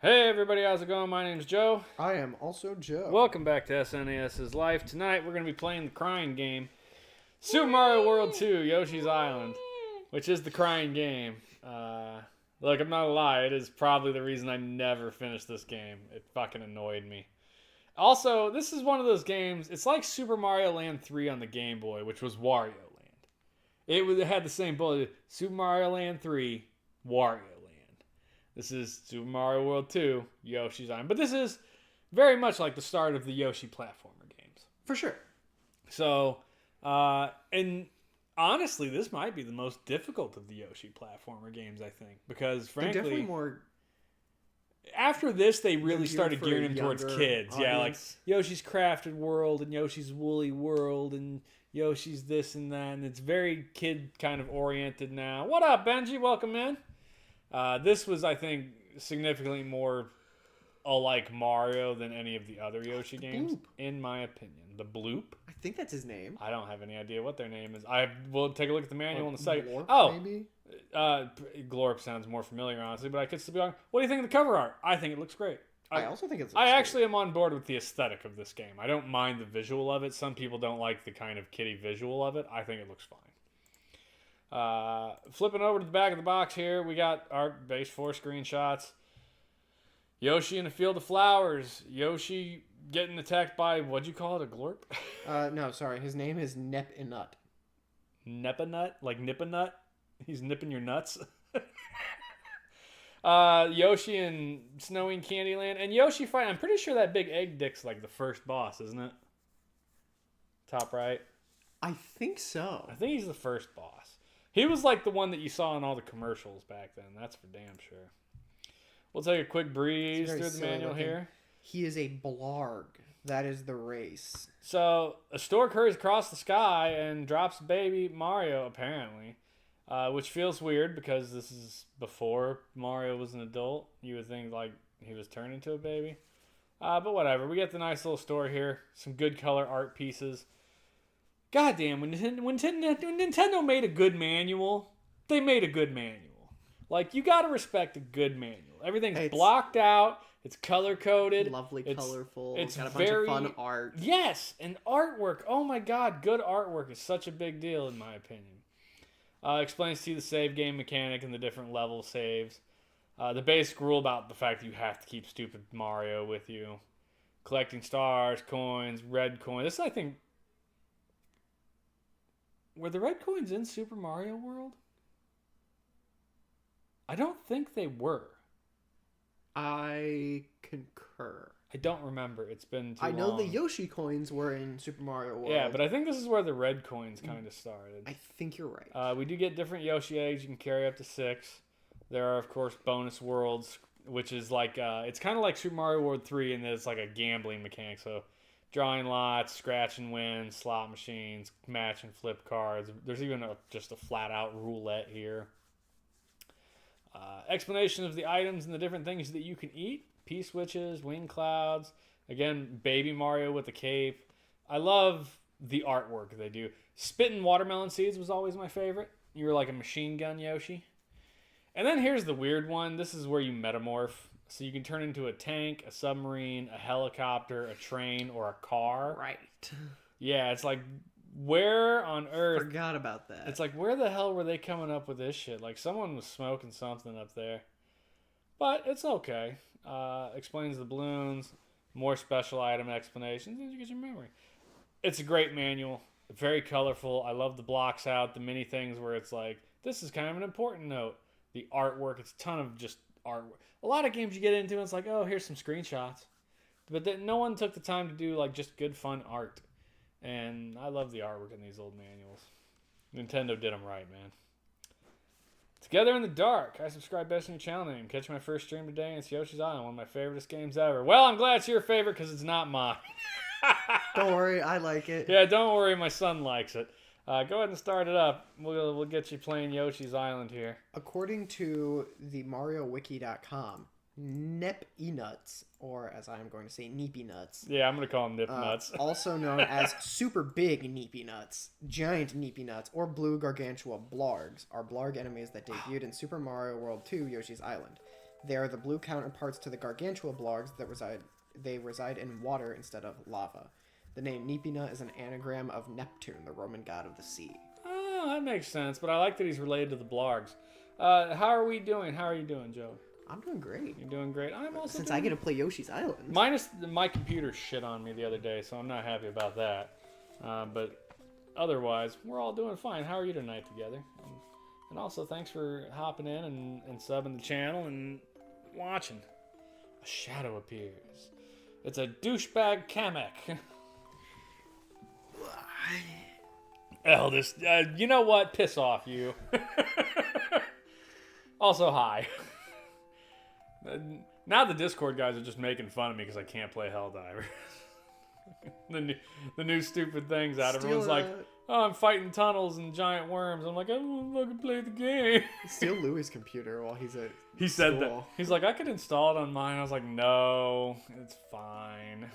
Hey everybody, how's it going? My name's Joe. I am also Joe. Welcome back to SNES's Life. Tonight we're going to be playing the crying game, Super Mario World 2, Yoshi's Island, which is the crying game. Look, I'm not gonna lie, it is probably the reason I never finished this game. It fucking annoyed me. Also, this is one of those games, it's like Super Mario Land 3 on the Game Boy, which was Wario Land. It had the same bullet, Super Mario Land 3, Wario Land. This is Super Mario World 2, Yoshi's Island. But this is very much like the start of the Yoshi platformer games. For sure. So, and honestly, this might be the most difficult of the Yoshi platformer games, I think. Because, frankly, they're definitely more... After this, they really started gearing them towards kids. Audience. Yeah, like Yoshi's Crafted World and Yoshi's Woolly World and Yoshi's this and that. And it's very kid kind of oriented now. What up, Benji? Welcome in. This was, I think, significantly more alike Mario than any of the other Yoshi games, in my opinion. The Bloop? I think that's his name. I don't have any idea what their name is. I will take a look at the manual in a second. Glorp, maybe? Glorp sounds more familiar, honestly, but I could still be wrong. What do you think of the cover art? I think it looks great. I also think it's... I actually am on board with the aesthetic of this game. I don't mind the visual of it. Some people don't like the kind of kiddie visual of it. I think it looks fine. Flipping over to the back of the box here, we got our base 4 screenshots. Yoshi in a field of flowers. Yoshi getting attacked by, what'd you call it, a glorp? No, sorry. His name is Nep-Inut. Nep-a-nut? Like nip-a-nut? He's nipping your nuts? Yoshi in Snowy and Candyland. And Yoshi fight, I'm pretty sure that big egg dick's like the first boss, isn't it? Top right. I think so. I think he's the first boss. He was like the one that you saw in all the commercials back then. That's for damn sure. We'll take a quick breeze through the manual here. He is a blarg. That is the race. So, a stork hurries across the sky and drops baby Mario, apparently. Which feels weird because this is before Mario was an adult. You would think like he was turned into a baby. But whatever. We get the nice little story here. Some good color art pieces. Goddamn, when Nintendo made a good manual, they made a good manual. Like, you gotta respect a good manual. Everything's blocked out. It's color-coded. Lovely, colorful. It's got a very, bunch of fun art. Yes, and artwork. Oh my god, good artwork is such a big deal in my opinion. Explains to you the save game mechanic and the different level saves. The basic rule about the fact that you have to keep stupid Mario with you. Collecting stars, coins, red coins. This, I think... Were the red coins in Super Mario World? I don't think they were. I concur. I don't remember. It's been too long. I know the Yoshi coins were in Super Mario World. Yeah, but I think this is where the red coins kind of started. I think you're right. We do get different Yoshi eggs. You can carry up to 6. There are, of course, bonus worlds, which is like... it's kind of like Super Mario World 3, and there's like a gambling mechanic, so... Drawing lots, scratch and win, slot machines, match and flip cards. There's even just a flat-out roulette here. Explanation of the items and the different things that you can eat. P-switches, wing clouds. Again, baby Mario with the cape. I love the artwork they do. Spitting watermelon seeds was always my favorite. You were like a machine gun Yoshi. And then here's the weird one. This is where you metamorph. So you can turn into a tank, a submarine, a helicopter, a train, or a car. Right. Yeah, it's like, where on earth... Forgot about that. It's like, where the hell were they coming up with this shit? Like, someone was smoking something up there. But it's okay. Explains the balloons, more special item explanations, and you get your memory. It's a great manual. Very colorful. I love the blocks out, the mini things where it's like, this is kind of an important note. The artwork, it's a ton of just artwork. A lot of games you get into, it's like, oh, here's some screenshots. But then no one took the time to do like just good, fun art. And I love the artwork in these old manuals. Nintendo did them right, man. Together in the Dark. I subscribe best in your channel name. Catch my first stream today, and it's Yoshi's Island, one of my favoriteest games ever. Well, I'm glad it's your favorite because it's not mine. Don't worry, I like it. Yeah, don't worry, my son likes it. Go ahead and start it up. We'll get you playing Yoshi's Island here. According to the MarioWiki.com, Nep-Inuts, or as I'm going to say, Neepy Nuts. Yeah, I'm going to call them Nip Nuts. Also known as super big Neepy Nuts, giant Neepy Nuts, or blue gargantua blargs, are blarg enemies that debuted in Super Mario World 2 Yoshi's Island. They are the blue counterparts to the gargantua blogs that reside in water instead of lava. The name Nipina is an anagram of Neptune, the Roman god of the sea. Oh, that makes sense. But I like that he's related to the blogs. How are we doing? How are you doing, Joe? I'm doing great. You're doing great. I'm also Since doing... I get to play Yoshi's Island. Minus my computer shit on me the other day, so I'm not happy about that. But otherwise, we're all doing fine. How are you tonight together? And also, thanks for hopping in and subbing the channel and watching. A shadow appears. It's a douchebag Kamek. Eldest, you know what? Piss off, you. Also, hi. Now the Discord guys are just making fun of me because I can't play Helldivers. the new stupid things out. Everyone's like, oh, I'm fighting tunnels and giant worms. I'm like, I don't fucking play the game. Steal Louis' computer while he's at He said that. He's like, I could install it on mine. I was like, no, it's fine.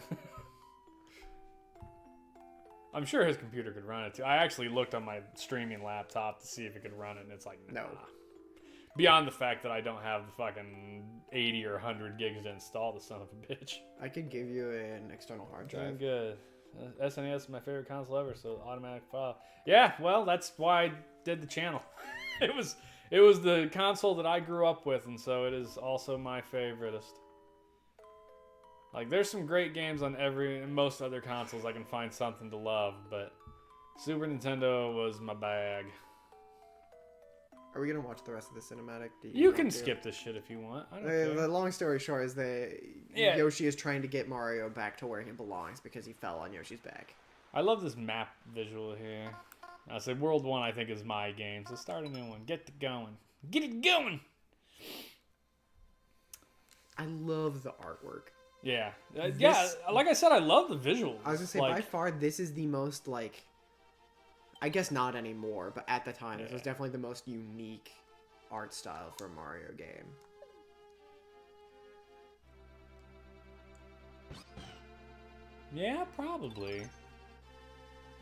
I'm sure his computer could run it too. I actually looked on my streaming laptop to see if it could run it, and it's like, nah. No. Beyond the fact that I don't have the fucking 80 or 100 gigs to install the son of a bitch. I could give you an external hard drive. Good. SNES is my favorite console ever, so automatic file. Yeah, well, that's why I did the channel. It was the console that I grew up with, and so it is also my favoriteest. Like, there's some great games on most other consoles I can find something to love, but Super Nintendo was my bag. Are we gonna watch the rest of the cinematic? You can skip this shit if you want. I don't care. The long story short is that Yoshi is trying to get Mario back to where he belongs because he fell on Yoshi's back. I love this map visual here. I say World 1 I think is my game, so start a new one. Get it going. Get it going! I love the artwork. Yeah. Yeah, like I said, I love the visuals. I was gonna say, by far, this is the most, like... I guess not anymore, but at the time, this was definitely the most unique art style for a Mario game. Yeah, probably.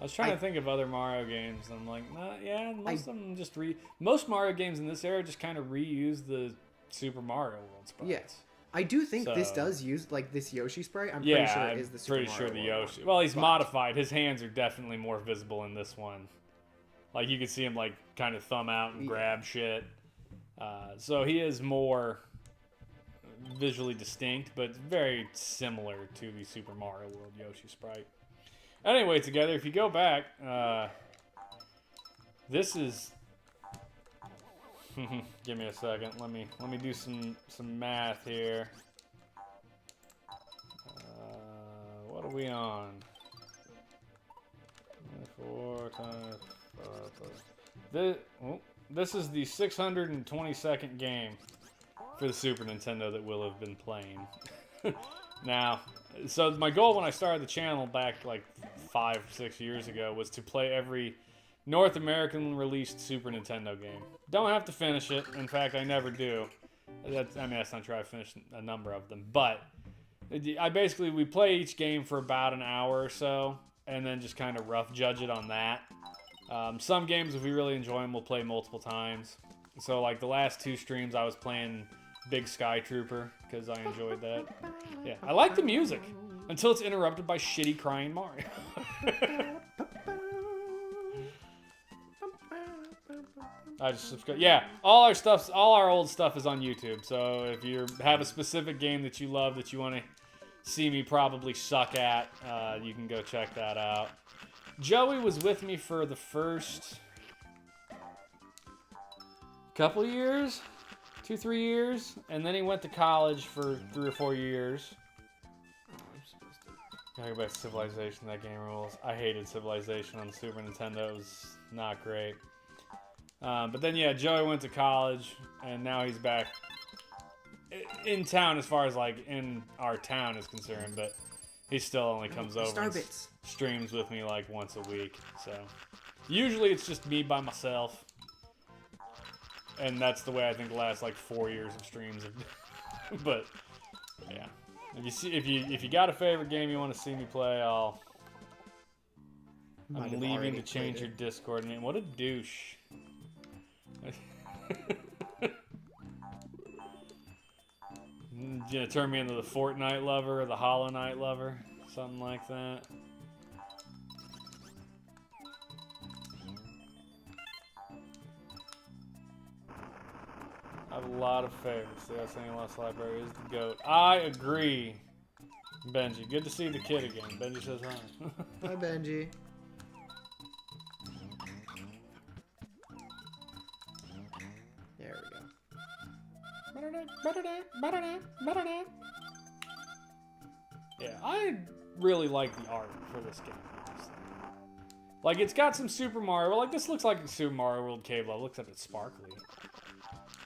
I was trying to think of other Mario games, and I'm like, nah, yeah, most of them just most Mario games in this era just kind of reuse the Super Mario World sprites. Yes. I do think this does use, like, this Yoshi sprite. I'm pretty sure it is the Super Mario World Yoshi. one. Well, he's modified. His hands are definitely more visible in this one. Like, you can see him, like, kind of thumb out and grab shit. So he is more visually distinct, but very similar to the Super Mario World Yoshi sprite. Anyway, together, if you go back, this is... Give me a second. Let me do some math here. What are we on? 4 times 5. This is the 622nd game for the Super Nintendo that we'll have been playing. Now, so my goal when I started the channel back like 5-6 years ago was to play every North American released Super Nintendo game. Don't have to finish it. In fact, I never do. That's not true. I finished a number of them. But we play each game for about an hour or so, and then just kind of rough judge it on that. Some games, if we really enjoy them, we'll play multiple times. So, like the last 2 streams, I was playing Big Sky Trooper because I enjoyed that. Yeah, I like the music until it's interrupted by shitty crying Mario. I just subscribe. Yeah, all our old stuff is on YouTube. So if you have a specific game that you love that you want to see me probably suck at, you can go check that out. Joey was with me for the first couple years, 2-3 years, and then he went to college for 3 or 4 years. Gotta go back to Civilization. That game rules. I hated Civilization on the Super Nintendo. It was not great. But then, yeah, Joey went to college, and now he's back in town as far as, like, in our town is concerned, but he still only comes over and streams with me, like, once a week, so. Usually it's just me by myself, and that's the way I think the last, like, 4 years of streams have but, yeah. If you got a favorite game you want to see me play, I'm leaving to change your Discord name. What a douche. You know, turn me into the Fortnite lover or the Hollow Knight lover, something like that. I have a lot of favorites. The SNES library is the GOAT. I agree, Benji. Good to see the kid again. Benji says hi. Hi, Benji. There we go. Yeah, I really like the art for this game. Honestly. Like, it's got some Super Mario. Like, this looks like a Super Mario World cave level, except it's sparkly.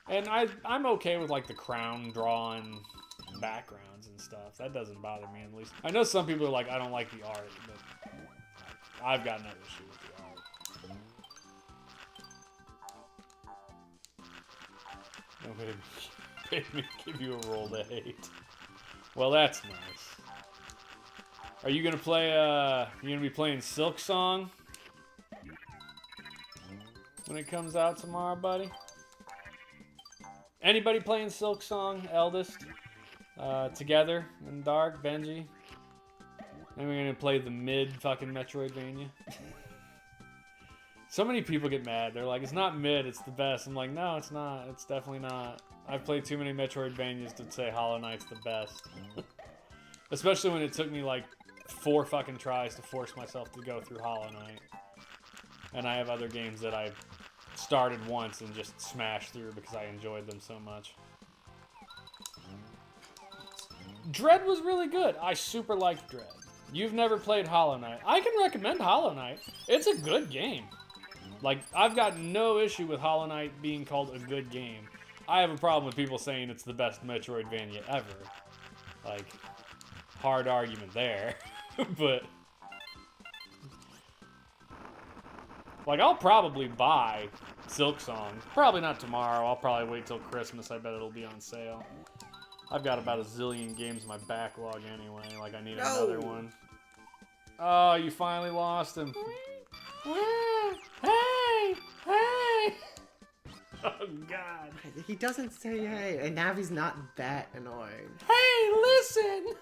And I'm okay with, like, the crown-drawn backgrounds and stuff. That doesn't bother me, at least. I know some people are like, I don't like the art, but I've got no issue with the art. Nobody made me give you a roll to hate. Well, that's nice. Are you gonna play, you gonna be playing Silk Song when it comes out tomorrow, buddy? Anybody playing Silk Song, eldest? Together in dark, Benji? And we're gonna play the mid fucking Metroidvania. So many people get mad. They're like, it's not mid, it's the best. I'm like, no, it's not. It's definitely not. I've played too many Metroidvanias to say Hollow Knight's the best. Especially when it took me like 4 fucking tries to force myself to go through Hollow Knight. And I have other games that I've started once and just smashed through because I enjoyed them so much. Dread was really good. I super liked Dread. You've never played Hollow Knight. I can recommend Hollow Knight. It's a good game. Like, I've got no issue with Hollow Knight being called a good game. I have a problem with people saying it's the best Metroidvania ever. Like, hard argument there. But, like, I'll probably buy Silk Song. Probably not tomorrow. I'll probably wait till Christmas. I bet it'll be on sale. I've got about a zillion games in my backlog anyway. Like, I need another one. Oh, you finally lost him. Hey! Hey! Oh, God. He doesn't say hey, and Navi's not that annoying. Hey, listen!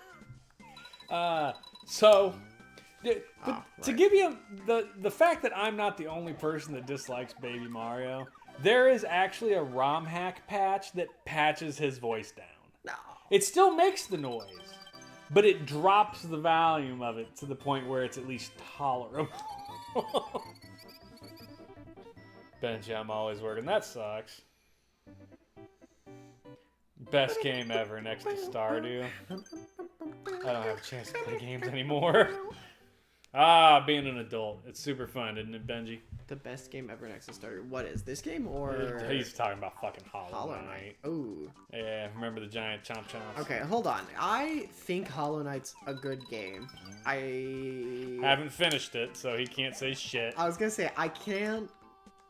To give you the fact that I'm not the only person that dislikes Baby Mario, there is actually a ROM hack patch that patches his voice down. No. It still makes the noise, but it drops the volume of it to the point where it's at least tolerable. Benji, I'm always working. That sucks. Best game ever next to Stardew. I don't have a chance to play games anymore. Ah, being an adult. It's super fun, isn't it, Benji? The best game ever next to Stardew. What is this game or? He's talking about fucking Hollow Knight. Ooh. Yeah, remember the giant chomp chomps. Okay, hold on. I think Hollow Knight's a good game. I haven't finished it, so he can't say shit. I was gonna say I can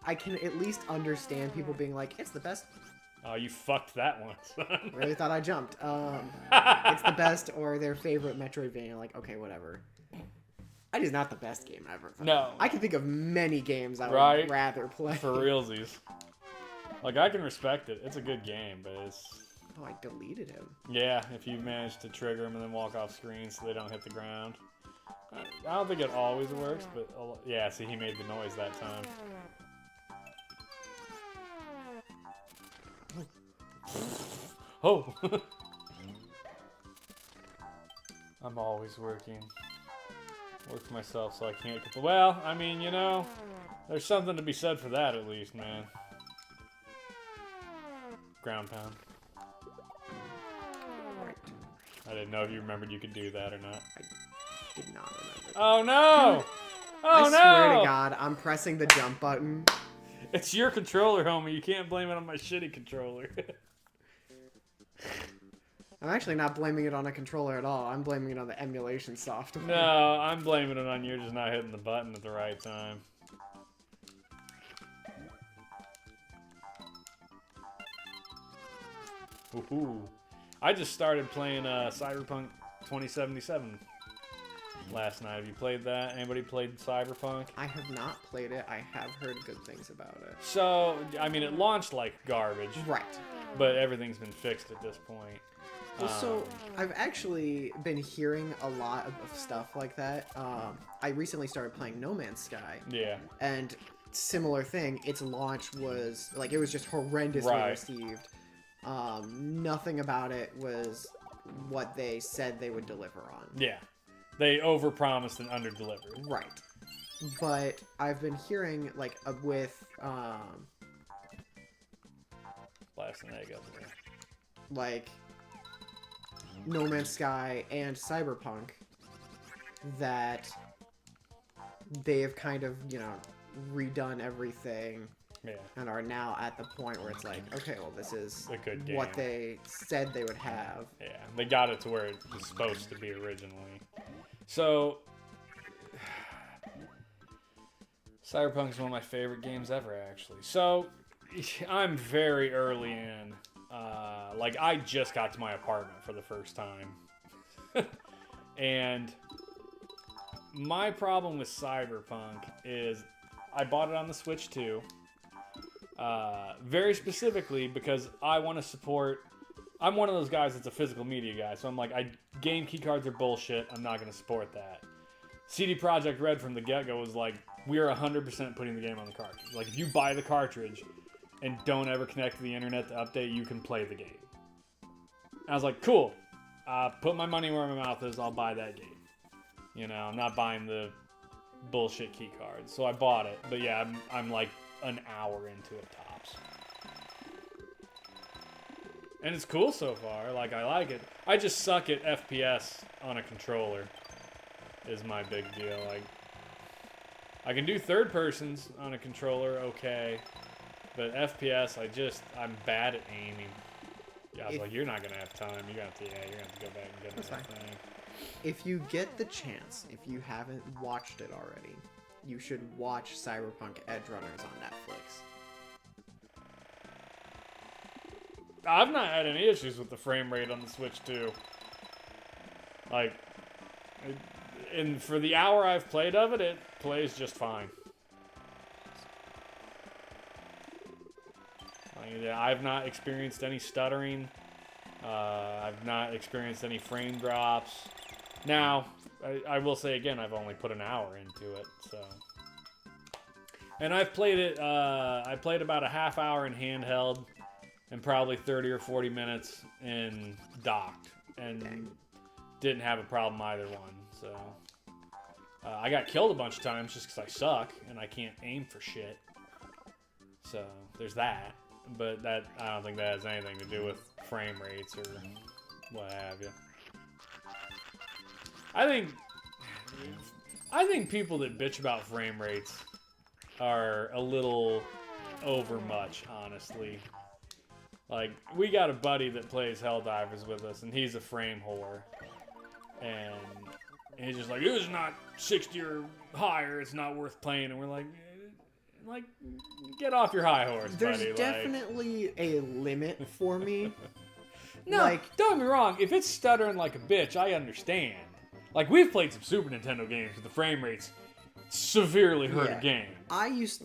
at least understand people being like, it's the best. Oh, you fucked that one, son. Really thought I jumped. It's the best or their favorite Metroidvania. Like, okay, whatever. It is not the best game ever. No. I can think of many games I would rather play. For realsies. Like, I can respect it. It's a good game, but it's... Oh, I deleted him. Yeah, if you manage to trigger them and then walk off screen so they don't hit the ground. I don't think it always works, but... Yeah, see, he made the noise that time. Oh! I'm always working. Work for myself so I can't... Well, I mean, you know, there's something to be said for that at least, man. Ground pound. Right. I didn't know if you remembered you could do that or not. I did not remember. Oh no! Oh no! I swear to God, I'm pressing the jump button. It's your controller, homie. You can't blame it on my shitty controller. I'm actually not blaming it on a controller at all. I'm blaming it on the emulation software. No, I'm blaming it on you just not hitting the button at the right time. Ooh. I just started playing Cyberpunk 2077 last night. Have you played that? Anybody played Cyberpunk? I have not played it. I have heard good things about it. So, I mean, it launched like garbage. Right. But everything's been fixed at this point. Well, so I've actually been hearing a lot of stuff like that. I recently started playing No Man's Sky. Yeah. And similar thing, its launch was like it was just horrendously received. Nothing about it was what they said they would deliver on. Yeah. They overpromised and underdelivered. Right. But I've been hearing like with Blast an egg up there. like No Man's Sky and Cyberpunk that they have kind of, redone everything and are now at the point where it's like, okay, well, this is a good game. What they said they would have. Yeah, they got it to where it was supposed to be originally. So, Cyberpunk is one of my favorite games ever, actually. So, I'm very early in. Like, I just got to my apartment for the first time. And my problem with Cyberpunk is I bought it on the Switch too. Very specifically because I want to support... I'm one of those guys that's a physical media guy, so I'm like, game keycards are bullshit. I'm not going to support that. CD Projekt Red from the get-go was like, we're 100% putting the game on the cartridge. Like, if you buy the cartridge and don't ever connect to the internet to update, you can play the game. And I was like, cool. Put my money where my mouth is. I'll buy that game. I'm not buying the bullshit key cards. So I bought it. But yeah, I'm like an hour into it tops. And it's cool so far. Like, I like it. I just suck at FPS on a controller is my big deal. Like, I can do third persons on a controller okay. But FPS, I'm bad at aiming. Yeah, I was like, you're not going to have time. You're going to have to go back and get this thing. If you get the chance, if you haven't watched it already, you should watch Cyberpunk Edgerunners on Netflix. I've not had any issues with the frame rate on the Switch 2. Like, and for the hour I've played of it, it plays just fine. I've not experienced any stuttering. I've not experienced any frame drops. Now, I will say again, I've only put an hour into it, so. And I've played it, I played about a half hour in handheld and probably 30 or 40 minutes in docked. And didn't have a problem either one, so. I got killed a bunch of times just because I suck and I can't aim for shit. So, there's that. But I don't think that has anything to do with frame rates or what have you. I think people that bitch about frame rates are a little overmuch, honestly. Like, we got a buddy that plays Helldivers with us, and he's a frame whore. And he's just like, it was not 60 or higher, it's not worth playing. And we're like, get off your high horse, There's buddy. Definitely a limit for me. No, don't get me wrong. If it's stuttering like a bitch, I understand. Like, we've played some Super Nintendo games with the frame rates severely hurt a game. That's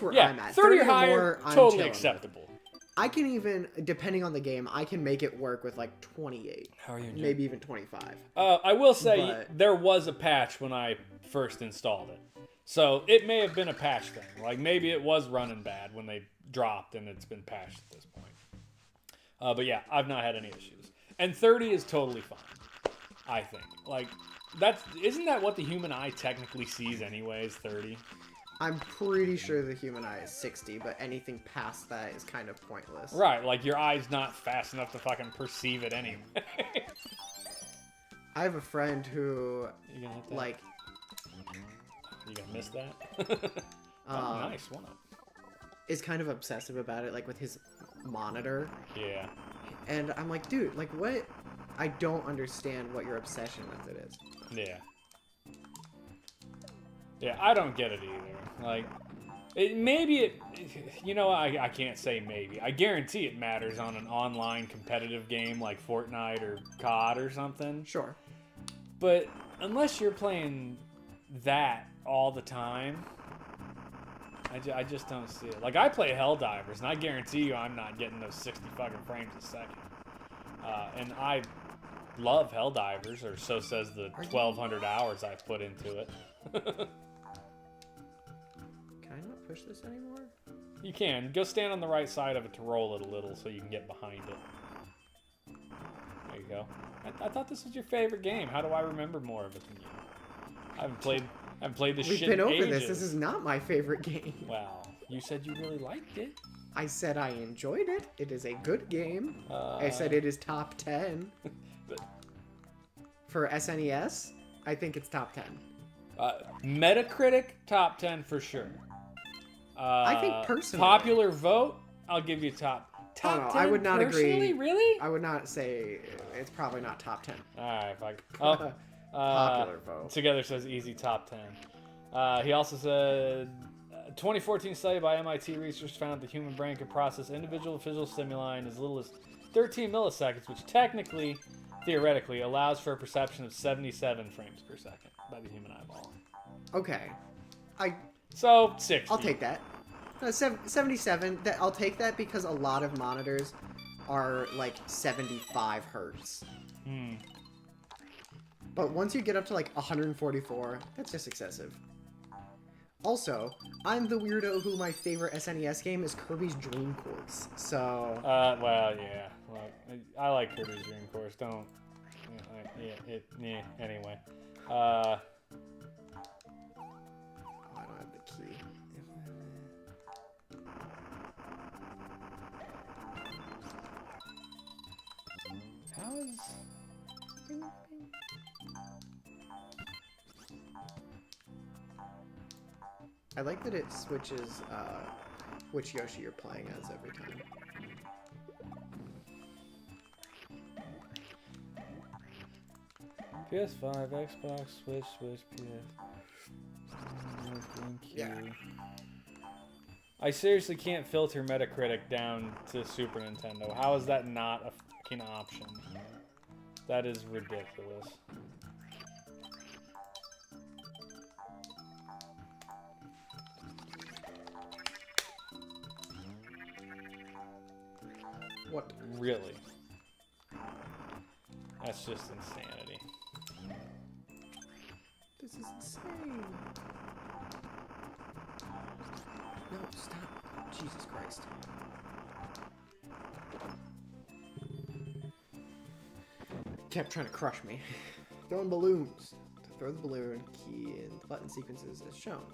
where I'm at. 30 or higher, totally acceptable. I can even, depending on the game, I can make it work with like 28. How are you doing? Maybe even 25. I will say there was a patch when I first installed it. So it may have been a patch thing. Like, maybe it was running bad when they dropped and it's been patched at this point. But yeah, I've not had any issues. And 30 is totally fine, I think. Like, isn't that what the human eye technically sees anyways, 30? I'm pretty sure the human eye is 60, but anything past that is kind of pointless. Right, like your eye's not fast enough to fucking perceive it anyway. I have a friend who, You gonna miss that? Nice, one up. Is kind of obsessive about it, like with his monitor. Yeah. And I'm like, dude, like what? I don't understand what your obsession with it is. Yeah. Yeah, I don't get it either. Like, I can't say maybe. I guarantee it matters on an online competitive game like Fortnite or COD or something. Sure. But unless you're playing that all the time, I just don't see it. Like, I play Helldivers, and I guarantee you I'm not getting those 60 fucking frames a second. And I love Helldivers, or so says the 1,200 hours I've put into it. Can I not push this anymore? You can. Go stand on the right side of it to roll it a little so you can get behind it. There you go. I thought this was your favorite game. How do I remember more of it than you? I haven't played this We've shit been in over ages. this. This is not my favorite game. Wow. You said you really liked it. I said I enjoyed it. It is a good game. I said it is top 10. For SNES, I think it's top 10. Metacritic, top 10 for sure. I think personally. Popular vote, I'll give you top 10. I would not agree. Really? I would not say it's probably not top 10. Alright, fine. Popular vote. Together says easy top 10. He also said, 2014 study by MIT researchers found the human brain could process individual visual stimuli in as little as 13 milliseconds, which theoretically, allows for a perception of 77 frames per second by the human eyeball. Okay. So, 60. I'll take that. 77, I'll take that because a lot of monitors are like 75 hertz. But once you get up to like 144, that's just excessive. Also, I'm the weirdo who my favorite SNES game is Kirby's Dream Course, so... well, yeah. Well, I like Kirby's Dream Course, don't... anyway. I don't have the key. How is... I like that it switches which Yoshi you're playing as every time. PS5, Xbox, Switch, PS. Yeah. I seriously can't filter Metacritic down to Super Nintendo. How is that not a fucking option? That is ridiculous. What? Really? That's just insanity. This is insane. No, stop. Jesus Christ. Kept trying to crush me. Throwing balloons. To throw the balloon, key in the button sequences as shown.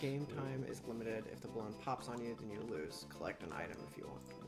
Game time is limited. If the balloon pops on you, then you lose. Collect an item if you want to win.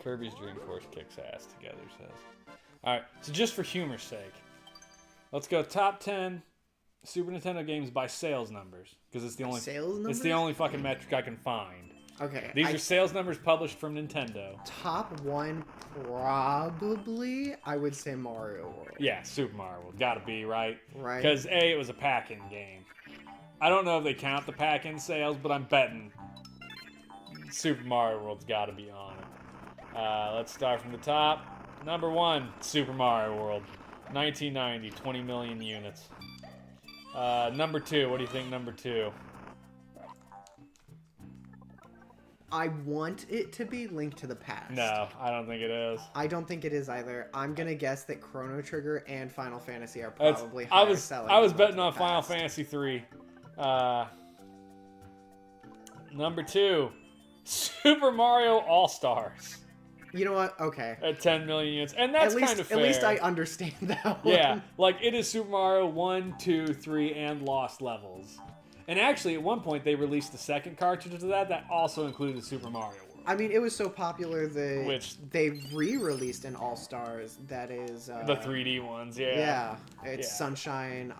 Kirby's Dream Course kicks ass, Together says. Alright, so just for humor's sake, let's go top 10 Super Nintendo games by sales numbers. Because it's the only Sales numbers? It's the only fucking metric I can find. Okay. These are sales numbers published from Nintendo. Top one, probably, I would say Mario World. Yeah, Super Mario World. Gotta be, right? Right. Because A, it was a pack-in game. I don't know if they count the pack-in sales, but I'm betting Super Mario World's gotta be on it. Let's start from the top. Number 1, Super Mario World. 1990, 20 million units. Number 2, what do you think number 2? I want it to be Link to the Past. No, I don't think it is. I don't think it is either. I'm gonna guess that Chrono Trigger and Final Fantasy are probably I higher was selling. I was than betting Link on to the Final Past. Fantasy 3. Number 2, Super Mario All-Stars. You know what? Okay. At 10 million units. And that's kind of fair. At least I understand that one. Yeah, like it is Super Mario 1, 2, 3, and Lost Levels. And actually, at one point, they released the second cartridge of that also included Super Mario World. I mean, it was so popular that they re-released an All-Stars that is... the 3D ones, yeah. Yeah, it's Sunshine,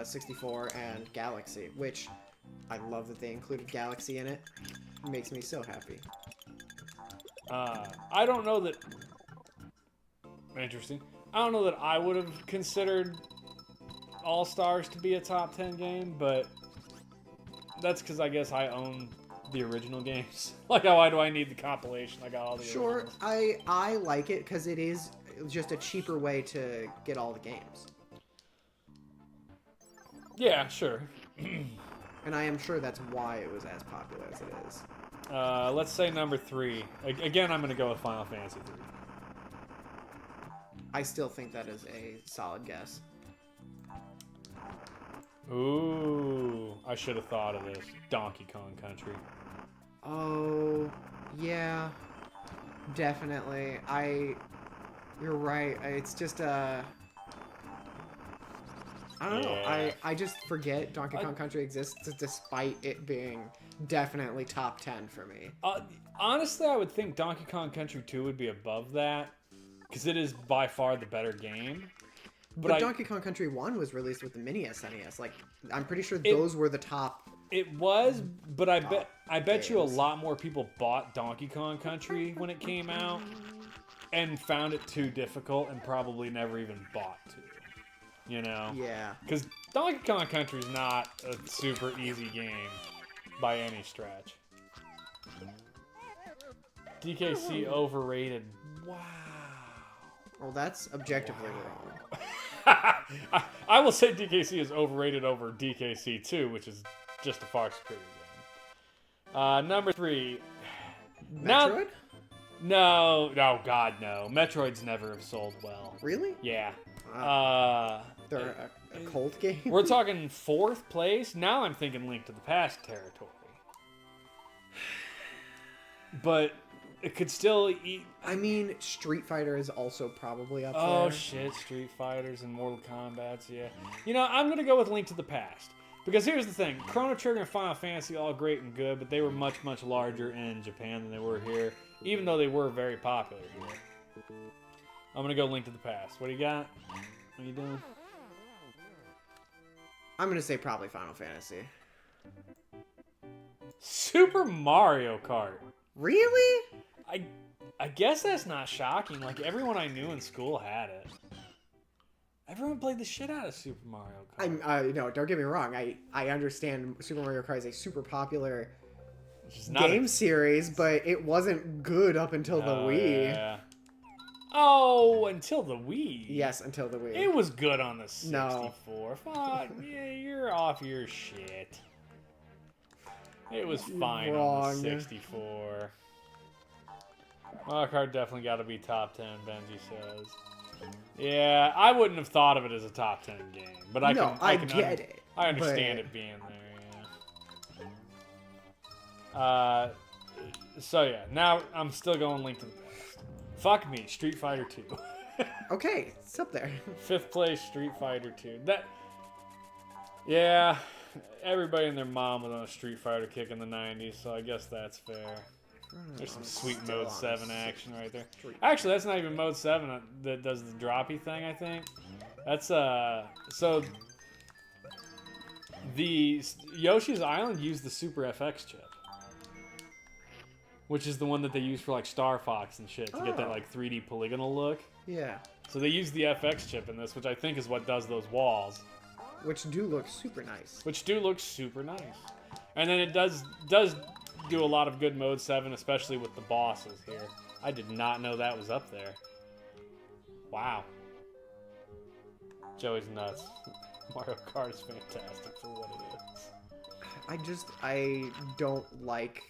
64, and Galaxy, which I love that they included Galaxy in it. It makes me so happy. I don't know that... Interesting. I don't know that I would have considered All-Stars to be a top 10 game, but that's because I guess I own the original games. Like, why do I need the compilation? I got all the originals. I like it because it is just a cheaper way to get all the games. Yeah, sure. And I am sure that's why it was as popular as it is. Let's say number 3. Again, I'm going to go with Final Fantasy 3. I still think that is a solid guess. Ooh, I should have thought of this. Donkey Kong Country. Oh, yeah. Definitely. You're right. It's just I don't know. I just forget Donkey Kong Country exists despite it being definitely top 10 for me. Honestly, I would think Donkey Kong Country 2 would be above that because it is by far the better game. But Donkey Kong Country 1 was released with the mini SNES. Like, I'm pretty sure those were the top. It was, but I bet you a lot more people bought Donkey Kong Country when it came out and found it too difficult and probably never even bought to. You know? Yeah. Because Donkey Kong Country is not a super easy game by any stretch. DKC overrated. Wow. Well, that's objectively wrong. I will say DKC is overrated over DKC 2, which is just a far superior game. Number 3. Metroid? No, God, no. Metroids never have sold well. Really? Yeah. They're a cult game? We're talking 4th place. Now I'm thinking Link to the Past territory. But it could still eat. I mean, Street Fighter is also probably up there. Oh shit, Street Fighters and Mortal Kombat's, yeah. You know, I'm gonna go with Link to the Past. Because here's the thing, Chrono Trigger and Final Fantasy all great and good, but they were much, much larger in Japan than they were here, even though they were very popular here. I'm gonna go Link to the Past. What do you got? What are you doing? I'm gonna say probably Final Fantasy. Super Mario Kart. Really? I guess that's not shocking. Like, everyone I knew in school had it. Everyone played the shit out of Super Mario Kart. No, don't get me wrong. I understand Super Mario Kart is a super popular game series, but it wasn't good up until the Wii. Yeah. Oh, until the Wii. Yes, until the Wii. It was good on the 64. No. Fuck, yeah, you're off your shit. It was fine Wrong. on the 64. Mario Kart definitely got to be top 10, Benji says. Yeah, I wouldn't have thought of it as a top 10 game, but I get it. I understand it being there. Yeah. So yeah, now I'm still going Link to the Past. Fuck me, Street Fighter 2. Okay, it's up there. 5th place, Street Fighter 2. Yeah, everybody and their mom was on a Street Fighter kick in the 90s, so I guess that's fair. There's some sweet Mode 7 action right there. Actually, that's not even Mode 7 that does the droppy thing, I think. That's, so the Yoshi's Island used the Super FX chip, which is the one that they use for, like, Star Fox and shit to get that, like, 3D polygonal look. Yeah. So they use the FX chip in this, which I think is what does those walls. Which do look super nice. And then it does do a lot of good Mode 7, especially with the bosses here. I did not know that was up there. Wow. Joey's nuts. Mario Kart is fantastic for what it is. I don't like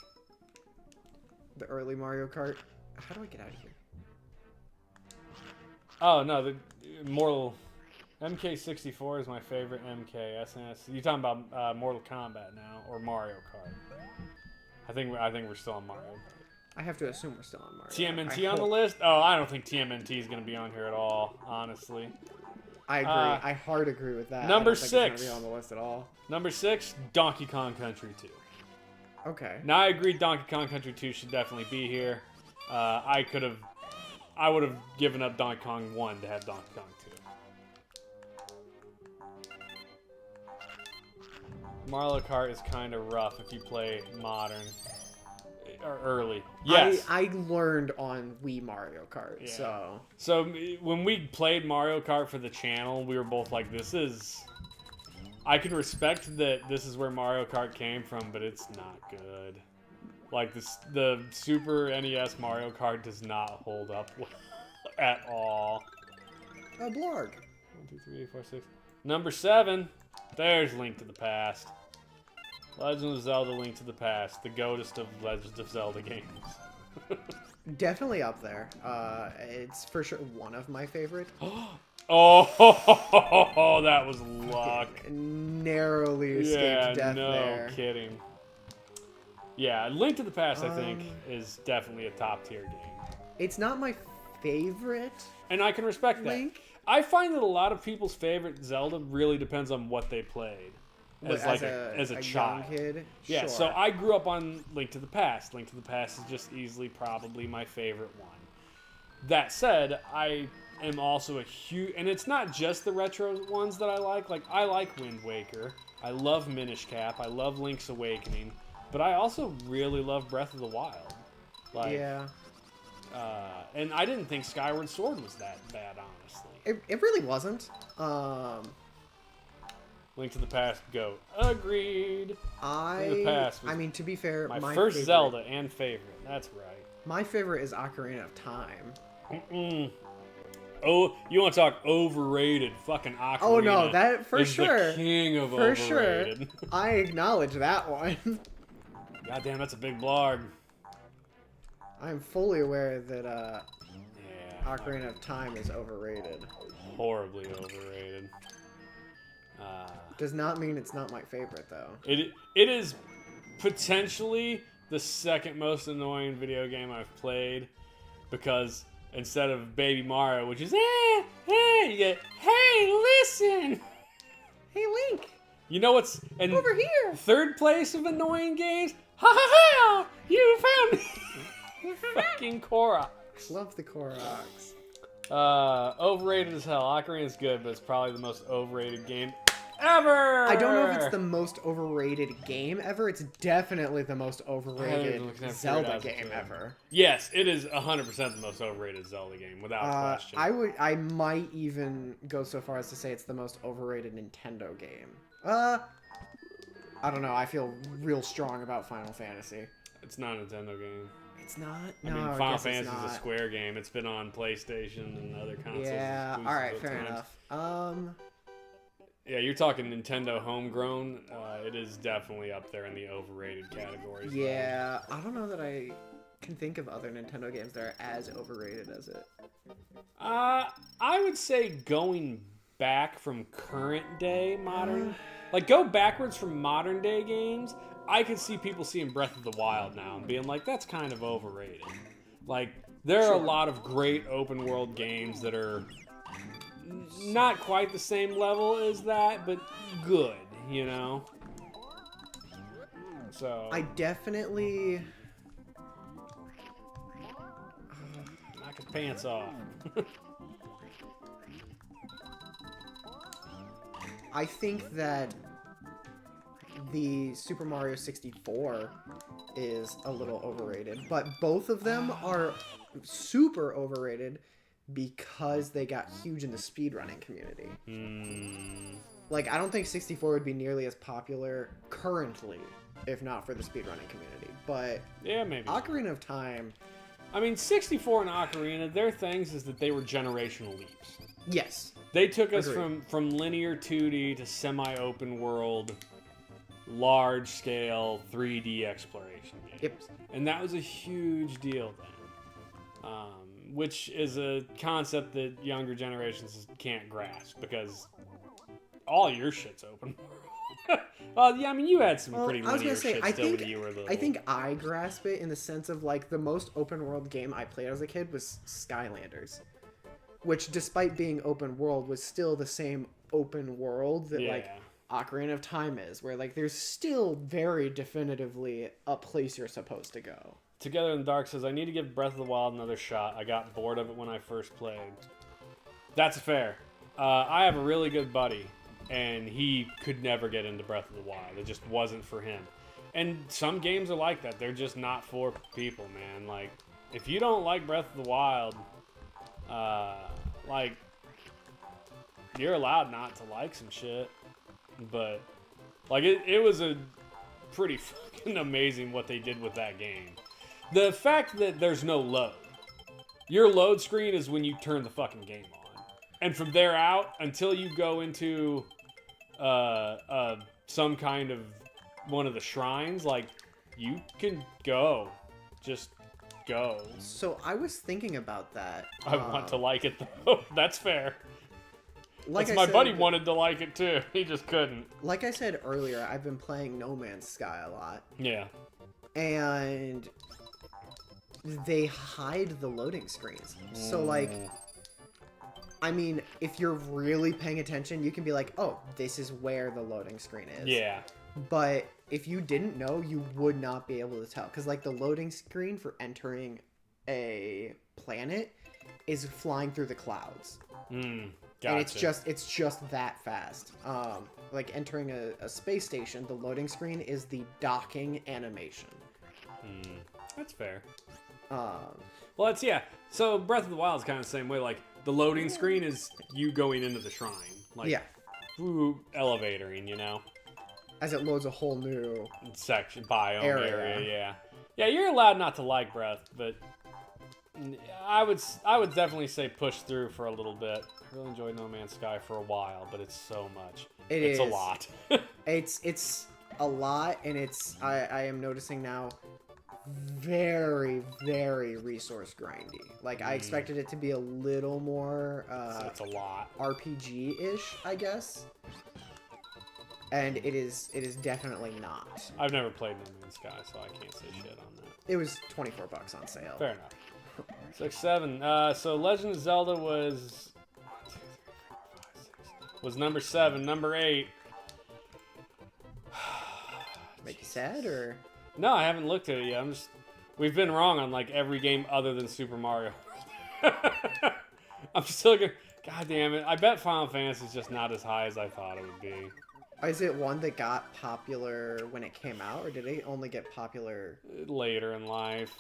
the early Mario Kart. How do I get out of here? Oh, no, the Mortal... MK64 is my favorite MK SNES. You talking about Mortal Kombat now, or Mario Kart? I think we're still on Mario Kart. I have to assume we're still on Mario. TMNT on the list? Oh, I don't think TMNT is going to be on here at all, honestly. I agree. I hard agree with that. Number I don't think it's 6. gonna be on the list at all. Number 6, Donkey Kong Country 2. Okay. Now, I agree Donkey Kong Country 2 should definitely be here. I would have given up Donkey Kong 1 to have Donkey Kong 2. Mario Kart is kind of rough if you play modern or early. Yes. I learned on Wii Mario Kart, yeah. So when we played Mario Kart for the channel, we were both like, this is... I can respect that this is where Mario Kart came from, but it's not good. Like, the Super NES Mario Kart does not hold up at all. A Blarg. 1, 2, 3, 4, 6. Number 7. There's Link to the Past. Legend of Zelda: Link to the Past, the goatest of Legend of Zelda games. Definitely up there. It's for sure one of my favorite. Oh, that was luck. Narrowly escaped death there. No kidding. Yeah, Link to the Past, I think, is definitely a top-tier game. It's not my favorite. And I can respect that. Link? I find that a lot of people's favorite Zelda really depends on what they played. As a child. Young kid? Yeah, sure. so I grew up on Link to the Past. Link to the Past is just easily probably my favorite one. That said, I am also a huge... And it's not just the retro ones that I like. Like, I like Wind Waker. I love Minish Cap. I love Link's Awakening. But I also really love Breath of the Wild. Like, yeah. And I didn't think Skyward Sword was that bad, honestly. It really wasn't. Link to the Past, GOAT. Agreed. I mean, to be fair, my first favorite, Zelda and favorite. That's right. My favorite is Ocarina of Time. Oh, you want to talk overrated? Fucking Ocarina. Oh no, that for is sure. The king of for overrated. Sure. I acknowledge that one. Goddamn, that's a big blarg. I'm fully aware that yeah, Ocarina of Time is overrated. Horribly overrated. Does not mean it's not my favorite, though. It is potentially the second most annoying video game I've played, because instead of Baby Mario, which is hey, you get hey, listen. Hey, Link. You know what's over here? Third place of annoying games? Ha ha ha! You found me. Fucking Korok. Love the Koroks. Overrated as hell. Ocarina is good, but it's probably the most overrated game ever! I don't know if it's the most overrated game ever. It's definitely the most overrated Zelda game ever. Yes, it is 100% the most overrated Zelda game, without question. I might even go so far as to say it's the most overrated Nintendo game. I don't know. I feel real strong about Final Fantasy. It's not a Nintendo game. It's not? No, I mean, Final Fantasy is a Square game. It's been on PlayStation and other consoles. Yeah, alright, fair enough. Yeah, you're talking Nintendo homegrown. It is definitely up there in the overrated category. Yeah, I don't know that I can think of other Nintendo games that are as overrated as it. I would say going back from current day modern, like go backwards from modern day games. I could see people seeing Breath of the Wild now and being like, that's kind of overrated. Like, there are a lot of great open world games that are not quite the same level as that, but good, you know? So I definitely... knock his pants off. I think that the Super Mario 64 is a little overrated, but both of them are super overrated because they got huge in the speedrunning community. Like, I don't think 64 would be nearly as popular currently if not for the speedrunning community, but yeah, maybe Ocarina of Time... I mean, 64 and Ocarina, their things is that they were generational leaps. Yes. They took us from linear 2D to semi-open world, large-scale 3D exploration games. Yep. And that was a huge deal then. Which is a concept that younger generations can't grasp, because all your shit's open world. Well, yeah, I mean, you had some Well, pretty I was linear gonna say, shit I still think when you were little. I think I grasp it in the sense of like the most open world game I played as a kid was Skylanders, which, despite being open world, was still the same open world that like Ocarina of Time is, where like there's still very definitively a place you're supposed to go. Together in the Dark says, I need to give Breath of the Wild another shot. I got bored of it when I first played. That's fair. I have a really good buddy, and he could never get into Breath of the Wild. It just wasn't for him. And some games are like that. They're just not for people, man. Like, if you don't like Breath of the Wild, like, you're allowed not to like some shit. But, like, it was a pretty fucking amazing what they did with that game. The fact that there's no load. Your load screen is when you turn the fucking game on. And from there out, until you go into some kind of one of the shrines, like, you can go. Just go. So I was thinking about that. I want to like it, though. That's fair. Like my buddy wanted to like it, too. He just couldn't. Like I said earlier, I've been playing No Man's Sky a lot. Yeah. And they hide the loading screens. So, like, I mean, if you're really paying attention, you can be like, oh, this is where the loading screen is. Yeah. But if you didn't know, you would not be able to tell. Because, like, the loading screen for entering a planet is flying through the clouds. Gotcha. And it's just that fast. Like, entering a space station, the loading screen is the docking animation. That's fair. Well, it's, yeah. So Breath of the Wild is kind of the same way. Like, the loading screen is you going into the shrine. Like, yeah. Elevatoring, you know? As it loads a whole new section, biome area, yeah. Yeah, you're allowed not to like Breath, but I would definitely say push through for a little bit. I really enjoyed No Man's Sky for a while, but it's so much. It's a lot. It's a lot, and I am noticing now very, very resource grindy. Like, I expected it to be a little more so it's a lot. RPG-ish, I guess. And it is definitely not. I've never played No Man's Sky, so I can't say shit on that. It was $24 on sale. Fair enough. 6, 7. So Legend of Zelda was number 7. Number 8. Make you sad, or? No, I haven't looked at it yet. We've been wrong on like every game other than Super Mario. I'm still gonna. God damn it! I bet Final Fantasy is just not as high as I thought it would be. Is it one that got popular when it came out, or did it only get popular later in life?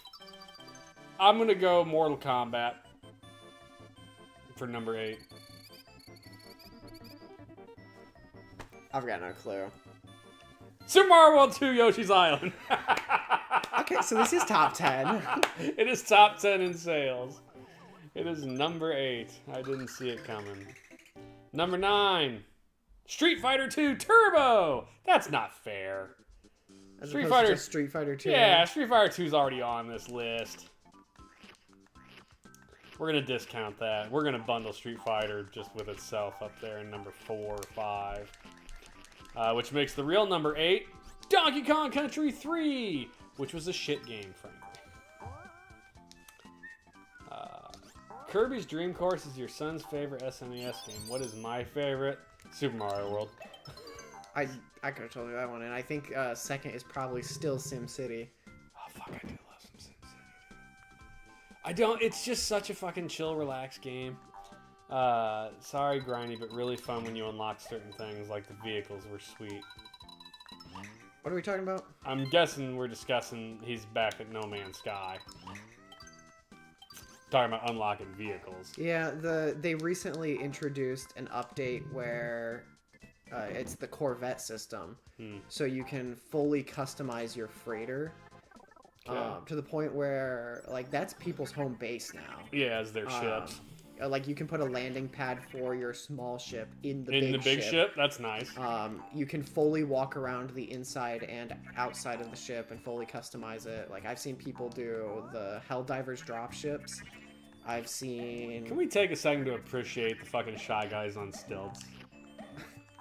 I'm gonna go Mortal Kombat for number 8. I've got no clue. Super Mario World 2 Yoshi's Island. Okay, so this is top 10. It is top 10 in sales. It is number 8. I didn't see it coming. Number 9. Street Fighter 2 Turbo. That's not fair. Street Fighter 2. Yeah, Street Fighter 2 is already on this list. We're going to discount that. We're going to bundle Street Fighter just with itself up there in number 4 or 5. Which makes the real number 8, Donkey Kong Country 3, which was a shit game, frankly. Kirby's Dream Course is your son's favorite SNES game. What is my favorite? Super Mario World. I could have told you that one, and I think second is probably still SimCity. Oh, fuck, I do love some SimCity. I don't, it's just such a fucking chill, relaxed game. Sorry, grindy, but really fun when you unlock certain things, like the vehicles were sweet. What are we talking about? I'm guessing we're discussing he's back at No Man's Sky. Talking about unlocking vehicles. Yeah, they recently introduced an update where it's the Corvette system. So you can fully customize your freighter. To the point where, like, that's people's home base now. Yeah, as their ships. Like, you can put a landing pad for your small ship in the big ship. That's nice. You can fully walk around the inside and outside of the ship and fully customize it. Like, I've seen people do the Helldivers drop ships. I've seen... Can we take a second to appreciate the fucking Shy Guys on stilts?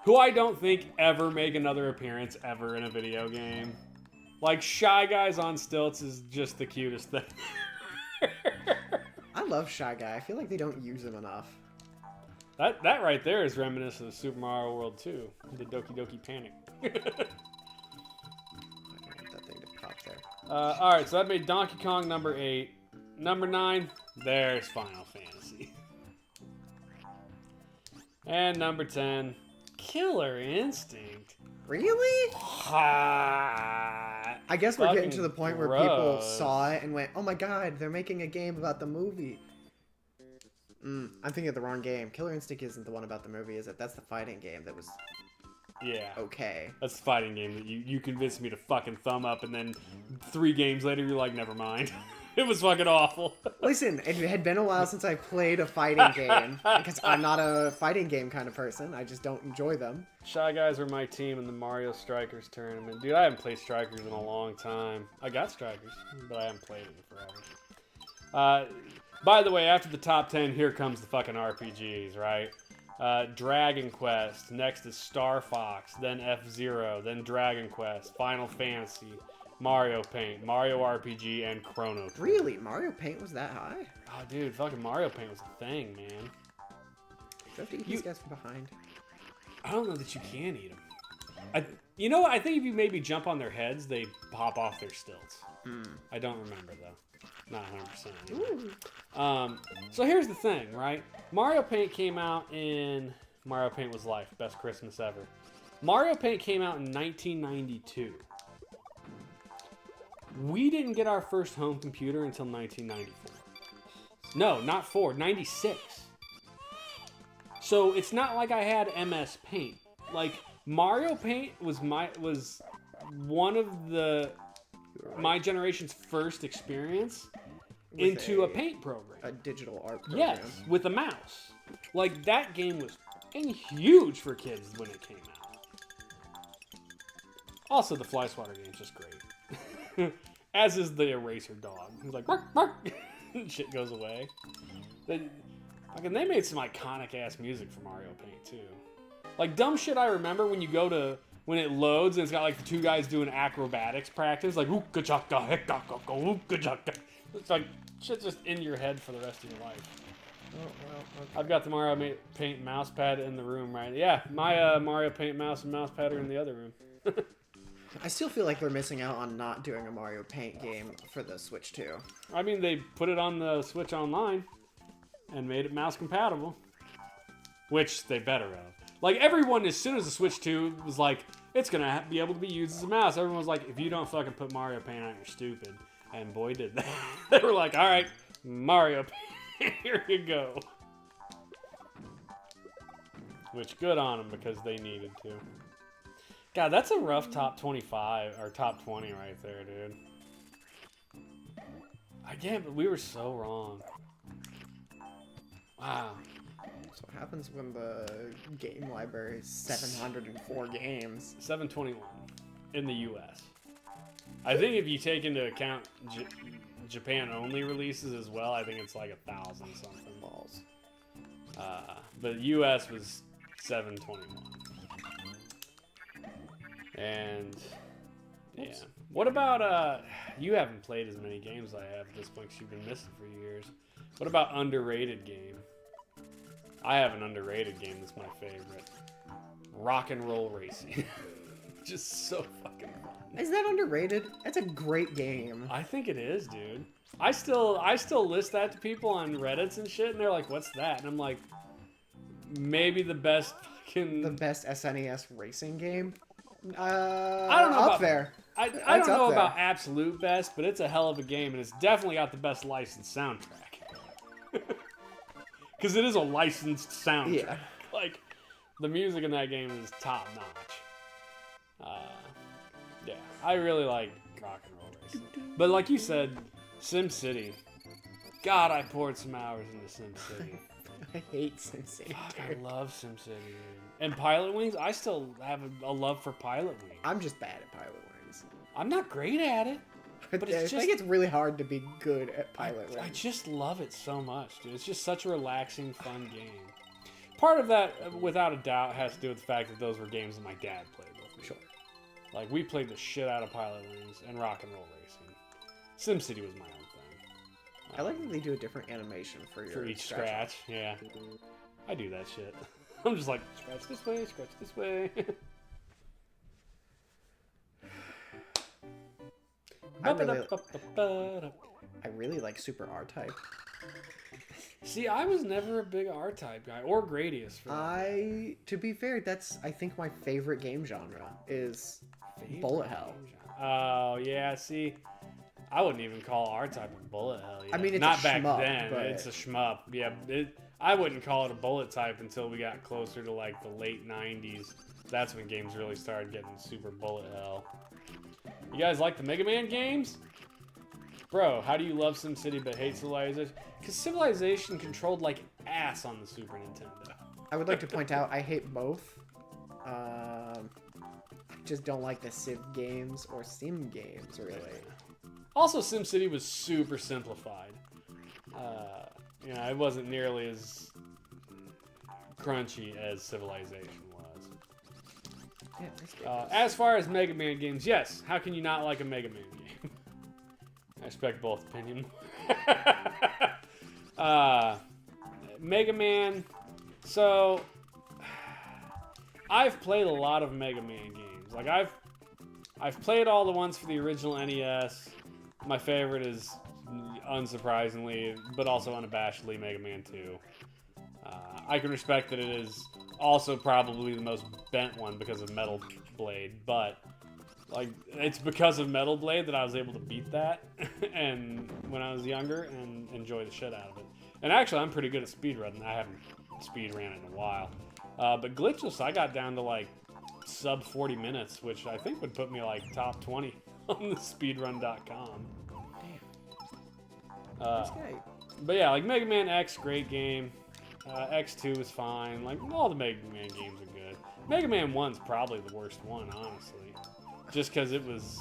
who I don't think ever make another appearance ever in a video game. Like, Shy Guys on Stilts is just the cutest thing. I love Shy Guy. I feel like they don't use him enough. That right there is reminiscent of Super Mario World 2, the Doki Doki Panic. I don't want that thing to pop there. Alright, so that made Donkey Kong number 8. Number 9, there's Final Fantasy. And number 10, Killer Instinct. Really? Ah, I guess we're getting to fucking the point where people gross. saw it and went, "Oh my god, they're making a game about the movie." I'm thinking of the wrong game. Killer Instinct isn't the one about the movie, is it? That's the fighting game that was Yeah. okay. That's the fighting game that you convinced me to fucking thumb up, and then 3 games later you're like, never mind. It was fucking awful. Listen, it had been a while since I played a fighting game because I'm not a fighting game kind of person. I just don't enjoy them. Shy Guys were my team in the Mario Strikers tournament. Dude, I haven't played Strikers in a long time. I got Strikers, but I haven't played it in forever. By the way, after the top 10, here comes the fucking RPGs, right? Dragon Quest, next is Star Fox, then F-Zero, then Dragon Quest, Final Fantasy, Mario Paint, Mario RPG, and Chrono Trigger. Really? Mario Paint was that high? Oh, dude, fucking Mario Paint was a thing, man. Do I have to eat these guys from behind? I don't know that you can eat them. You know what? I think if you maybe jump on their heads, they pop off their stilts. I don't remember, though. Not 100%. So here's the thing, right? Mario Paint came out in... Mario Paint was life. Best Christmas ever. Mario Paint came out in 1992. We didn't get our first home computer until 1994. No, not 96. So it's not like I had MS Paint. Like, Mario Paint was one of my generation's first experience into a paint program. A digital art program. Yes, with a mouse. Like, that game was huge for kids when it came out. Also, the Fly Swatter game's just great. As is the Eraser dog. He's like, bark, bark. Shit goes away. They made some iconic ass music for Mario Paint too. Like dumb shit I remember when it loads and it's got like the 2 guys doing acrobatics practice, like ooka chaka heka ooka chaka. It's like shit just in your head for the rest of your life. Oh, well, okay. I've got the Mario Paint mouse pad in the room, right? Yeah, my Mario Paint mouse and mouse pad are in the other room. I still feel like they're missing out on not doing a Mario Paint game for the Switch 2. I mean, they put it on the Switch Online and made it mouse compatible, which they better have. Like, everyone, as soon as the Switch 2 was like, it's going to be able to be used as a mouse, everyone was like, if you don't fucking put Mario Paint on, you're stupid. And boy, did they. They were like, all right, Mario Paint, here you go. Which, good on them, because they needed to. God, that's a rough top 25, or top 20 right there, dude. Again, but we were so wrong. Wow. So what happens when the game library is 704 games? 721 in the U.S. I think if you take into account Japan-only releases as well, I think it's like 1,000 something balls. But U.S. was 721. And yeah, what about you haven't played as many games as I have at this point because you've been missing for years. What about underrated game? I have an underrated game that's my favorite. Rock and Roll Racing. Just so fucking fun. Is that underrated? That's a great game. I think it is, dude. I still list that to people on Reddits and shit, and they're like, "What's that?" And I'm like, maybe the best fucking The best SNES racing game. I don't know up about, there. I don't know about absolute best, but it's a hell of a game, and it's definitely got the best licensed soundtrack. Because it is a licensed soundtrack. Yeah. Like, the music in that game is top notch. Yeah, I really like Rock and Roll Racing. But like you said, SimCity. God, I poured some hours into SimCity. I hate SimCity. Fuck, I love SimCity, dude. And Pilot Wings, I still have a love for Pilot Wings. I'm just bad at Pilot Wings. I'm not great at it, but I think it's really hard to be good at Pilot Wings. I just love it so much, dude. It's just such a relaxing, fun game. part of that, without a doubt, has to do with the fact that those were games that my dad played with me. Sure. Like, we played the shit out of Pilot Wings and Rock and Roll Racing. SimCity was my own thing. I like that they do a different animation for your each scratch. Yeah. I do that shit. I'm just like, scratch this way, scratch this way. I really like Super R-Type. See, I was never a big R-Type guy, or Gradius. For that. To be fair, that's, I think, my favorite game genre is bullet hell. Oh, yeah, see, I wouldn't even call R-Type a bullet hell yet. I mean, it's not a back shmup, then. but... It's a shmup. Yeah, I wouldn't call it a bullet type until we got closer to like the late 90s. That's when games really started getting super bullet hell. You guys like the Mega Man games? Bro, how do you love SimCity but hate Civilization? Because Civilization controlled like ass on the Super Nintendo. I would like to point out I hate both. I just don't like the Civ games or Sim games, really. Also, SimCity was super simplified. You know, it wasn't nearly as crunchy as Civilization was. Yeah, As far as Mega Man games, yes. How can you not like a Mega Man game? I respect both opinions. Mega Man. So, I've played a lot of Mega Man games. Like I've played all the ones for the original NES. My favorite is, unsurprisingly, but also unabashedly, Mega Man 2. I can respect that it is also probably the most bent one because of Metal Blade, but like it's because of Metal Blade that I was able to beat that and when I was younger and enjoy the shit out of it. And actually, I'm pretty good at speedrunning. I haven't speedran it in a while. But Glitchless, I got down to like sub 40 minutes, which I think would put me like top 20 on the speedrun.com. But yeah, like Mega Man X, great game. X2 is fine. Like all the Mega Man games are good. Mega Man 1's probably the worst one, honestly, just because it was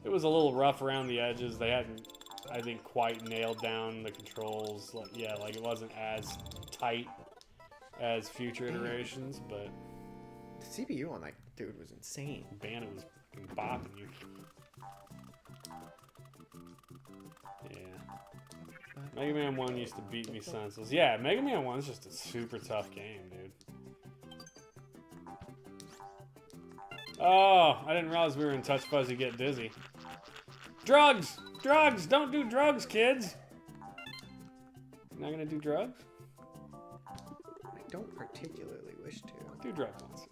a little rough around the edges. They hadn't, I think, quite nailed down the controls. Like yeah, like it wasn't as tight as future iterations, but the CPU on that dude was insane. Bandit was fucking bopping you. Yeah. Mega Man 1 used to beat me senseless. Yeah, Mega Man 1 is just a super tough game, dude. Oh, I didn't realize we were in Touch Fuzzy Get Dizzy. Drugs! Drugs! Don't do drugs, kids! You're not gonna do drugs? I don't particularly wish to. Do drugs once.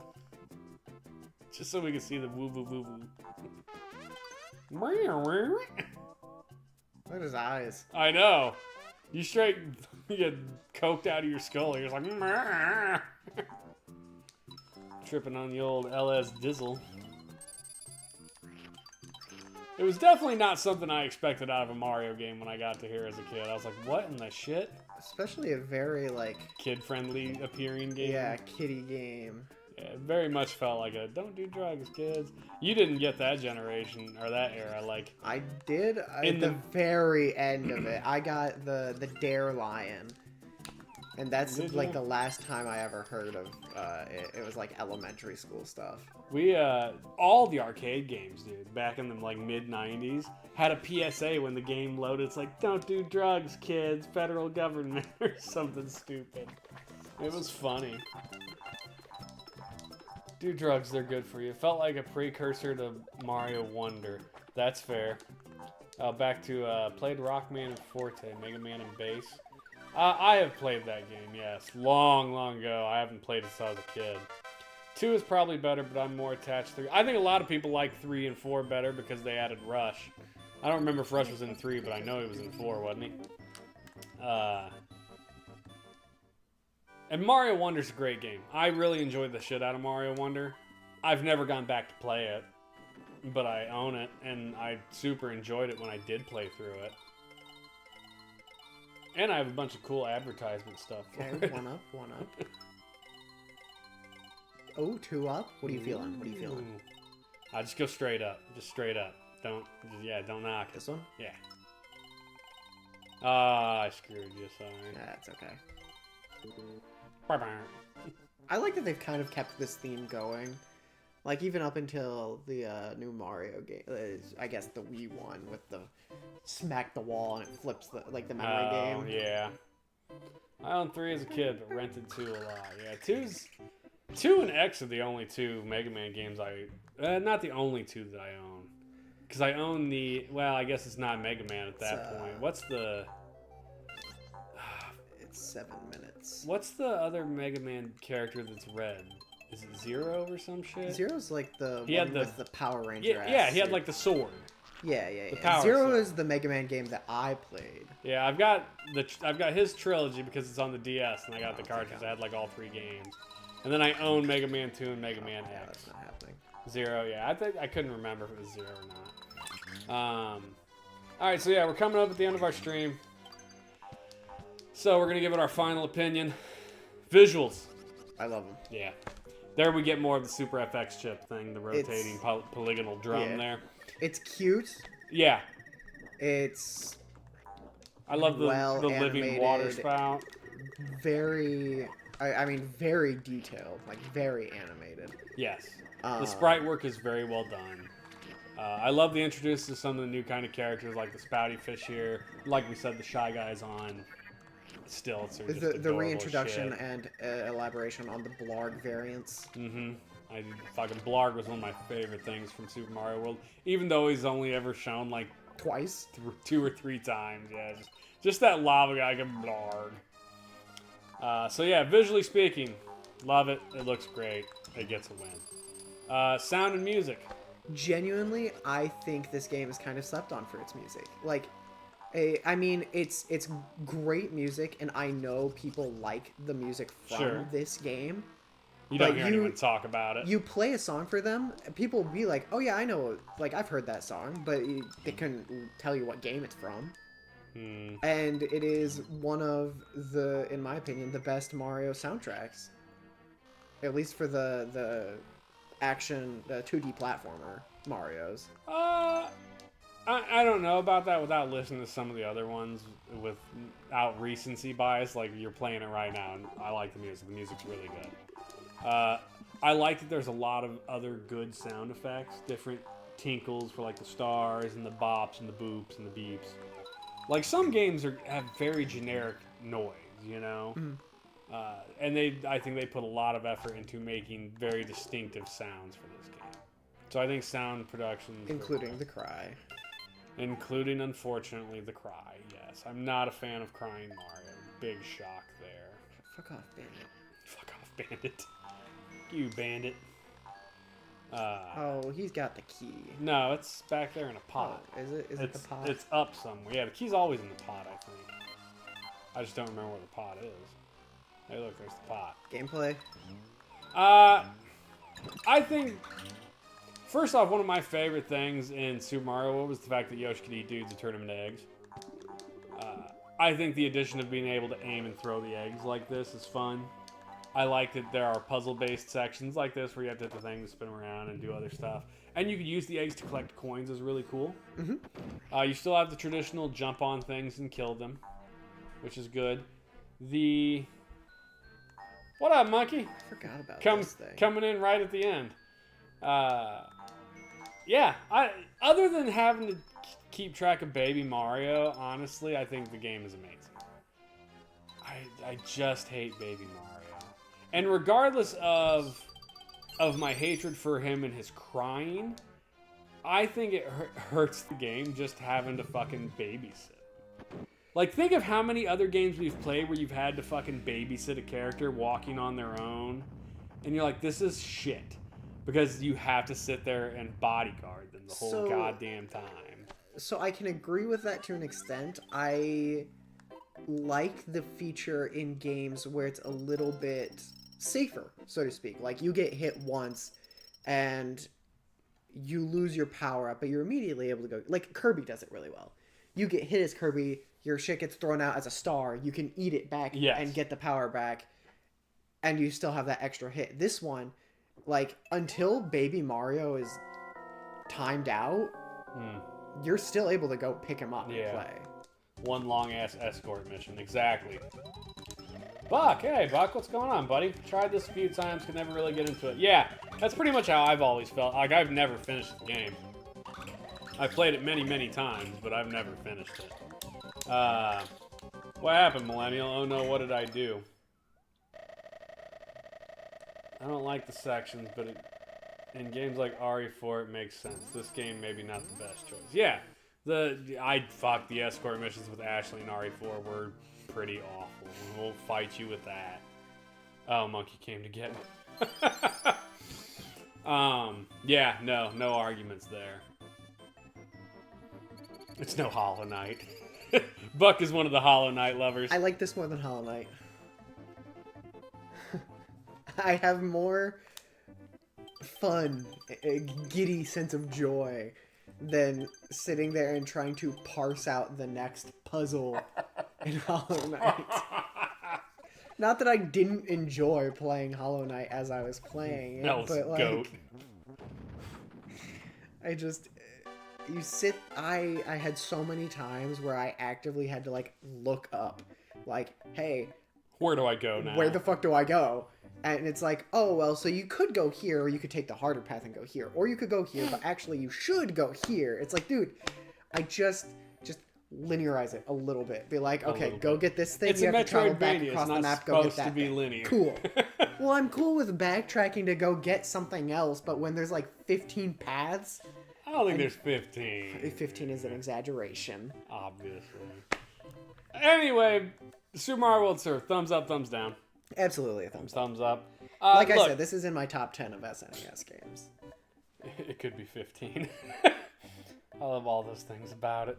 Just so we can see the woo woo woo woo. Look at his eyes. I know. You straight get coked out of your skull. You're just like, "Meh." Tripping on the old LS Dizzle. It was definitely not something I expected out of a Mario game when I got to here as a kid. I was like, what in the shit? Especially a very, like... kid-friendly appearing game. Yeah, kiddie game. Yeah, it very much felt like a, don't do drugs, kids. You didn't get that generation, or that era, like... I did at the very end of it. I got the Dare Lion. And that's like the last time I ever heard of it. It was like elementary school stuff. We, all the arcade games, dude, back in the like mid-90s, had a PSA when the game loaded. It's like, don't do drugs, kids, federal government, or something stupid. It was funny. Do drugs, they're good for you. It felt like a precursor to Mario Wonder. That's fair. Back to, played Rockman and Forte, Mega Man and Bass. I have played that game, yes. Long, long ago. I haven't played it since I was a kid. 2 is probably better, but I'm more attached to 3. I think a lot of people like 3 and 4 better because they added Rush. I don't remember if Rush was in 3, but I know he was in 4, wasn't he? And Mario Wonder's a great game. I really enjoyed the shit out of Mario Wonder. I've never gone back to play it, but I own it, and I super enjoyed it when I did play through it. And I have a bunch of cool advertisement stuff for Okay, it. one up, one up. Oh, 2 up? What are you feeling? What are you feeling? I'll just go straight up. Just straight up. Don't knock it. This one? Yeah. Ah, I screwed you, sorry. That's okay. I like that they've kind of kept this theme going. Like, even up until the new Mario game, I guess the Wii one with the smack the wall and it flips the memory game. Oh, yeah. I owned 3 as a kid, but rented 2 a lot. Yeah, 2 and X are the only 2 Mega Man games not the only 2 that I own. Because I own well, I guess it's not Mega Man at that point. What's the... It's 7 minutes. What's the other Mega Man character that's red? Is it Zero or some shit? Zero's like the He one had the- with the Power Ranger. Yeah, he had like the sword. Yeah. power Zero sword. is the Mega Man game that I played. Yeah, I've got his trilogy because it's on the DS, and I got the cartridge that had like all 3 games. And then I own Mega Man 2 and Mega Man Yeah, X. that's not happening. 0, yeah. I couldn't remember if it was 0 or not. Alright, so yeah, we're coming up at the end of our stream. So we're going to give it our final opinion. Visuals. I love them. Yeah. There we get more of the Super FX chip thing, the rotating polygonal drum there. It's cute. Yeah. It's I love the living water animated. spout. Very, I mean, very detailed. Like, very animated. Yes. The sprite work is very well done. I love the introduction to some of the new kind of characters, like the Spouty Fish here. Like we said, the Shy Guys on stilts. Are just The adorable reintroduction shit. and elaboration on the Blarg variants. Mm-hmm. Fucking Blarg was one of my favorite things from Super Mario World, even though he's only ever shown like Twice. 2 or 3 times. Yeah, just that lava guy, like Blarg. So yeah, visually speaking, love it. It looks great. It gets a win. Sound and music. Genuinely, I think this game is kind of slept on for its music. Like, I mean, it's great music, and I know people like the music from this game. You don't But hear anyone talk about it. You play a song for them, people will be like, "Oh yeah, I know. Like, I've heard that song," but they couldn't tell you what game it's from. And it is one of the, in my opinion, the best Mario soundtracks. At least for the action, the 2D platformer Marios. I don't know about that without listening to some of the other ones without recency bias. Like, you're playing it right now, and I like the music. The music's really good. I like that there's a lot of other good sound effects, different tinkles for like the stars and the bops and the boops and the beeps. Like, some games have very generic noise, you know? And I think they put a lot of effort into making very distinctive sounds for this game. So I think sound production... Including the cry. Including, unfortunately, the cry, yes. I'm not a fan of crying Mario. Big shock there. Fuck off, Bandit. Fuck off, Bandit. You bandit. Oh, he's got the key. No, it's back there in a pot. Oh, is it? Is it the pot? It's up somewhere. Yeah, the key's always in the pot, I think. I just don't remember where the pot is. Hey, look, there's the pot. Gameplay? I think, first off, one of my favorite things in Super Mario World was the fact that Yoshi could eat dudes and turn them into eggs. I think the addition of being able to aim and throw the eggs like this is fun. I like that there are puzzle-based sections like this where you have to hit the thing to spin around and do other stuff. And you can use the eggs to collect coins is really cool. You still have the traditional jump on things and kill them, which is good. What up, monkey? I forgot about this thing. Coming in right at the end. Yeah, other than having to keep track of Baby Mario, honestly, I think the game is amazing. I just hate Baby Mario. And regardless of my hatred for him and his crying, I think it hurts the game just having to fucking babysit. Like, think of how many other games we've played where you've had to fucking babysit a character walking on their own, and you're like, this is shit. Because you have to sit there and bodyguard them the whole goddamn time. So I can agree with that to an extent. I like the feature in games where it's a little bit safer, so to speak. Like, you get hit once, and you lose your power up, but you're immediately able to go... Like, Kirby does it really well. You get hit as Kirby, your shit gets thrown out as a star, you can eat it back and get the power back, and you still have that extra hit. This one, like, until Baby Mario is timed out, you're still able to go pick him up and play. One long-ass escort mission, exactly. Buck, hey, Buck, what's going on, buddy? Tried this a few times, could never really get into it. Yeah, that's pretty much how I've always felt. Like, I've never finished the game. I've played it many, many times, but I've never finished it. What happened, Millennial? Oh no, what did I do? I don't like the sections, but in games like RE4, it makes sense. This game, maybe not the best choice. Yeah, the escort missions with Ashley in RE4 were pretty awful. We'll fight you with that. Oh, Monkey came to get me. Yeah, no arguments there. It's no Hollow Knight. Buck is one of the Hollow Knight lovers. I like this more than Hollow Knight. I have more fun, a giddy sense of joy than sitting there and trying to parse out the next puzzle in Hollow Knight. Not that I didn't enjoy playing Hollow Knight as I was playing it, but like, goat. I had so many times where I actively had to like look up, like, hey, where do I go now? Where the fuck do I go? And it's like, oh, well, so you could go here, or you could take the harder path and go here, or you could go here, but actually you should go here. It's like, dude, I just linearize it a little bit. Be like, okay, go get this thing. It's you a have to travel back Metroidvania. across It's the not map, go get supposed that to be thing. linear. Cool. Well, I'm cool with backtracking to go get something else, but when there's like 15 paths... I don't think there's 15. 15 is an exaggeration. Obviously. Anyway, Super Mario World Surf, thumbs up, thumbs down. Absolutely a thumbs up. Thumbs up. Like look, I said, this is in my top 10 of SNES games. It could be 15. I love all those things about it.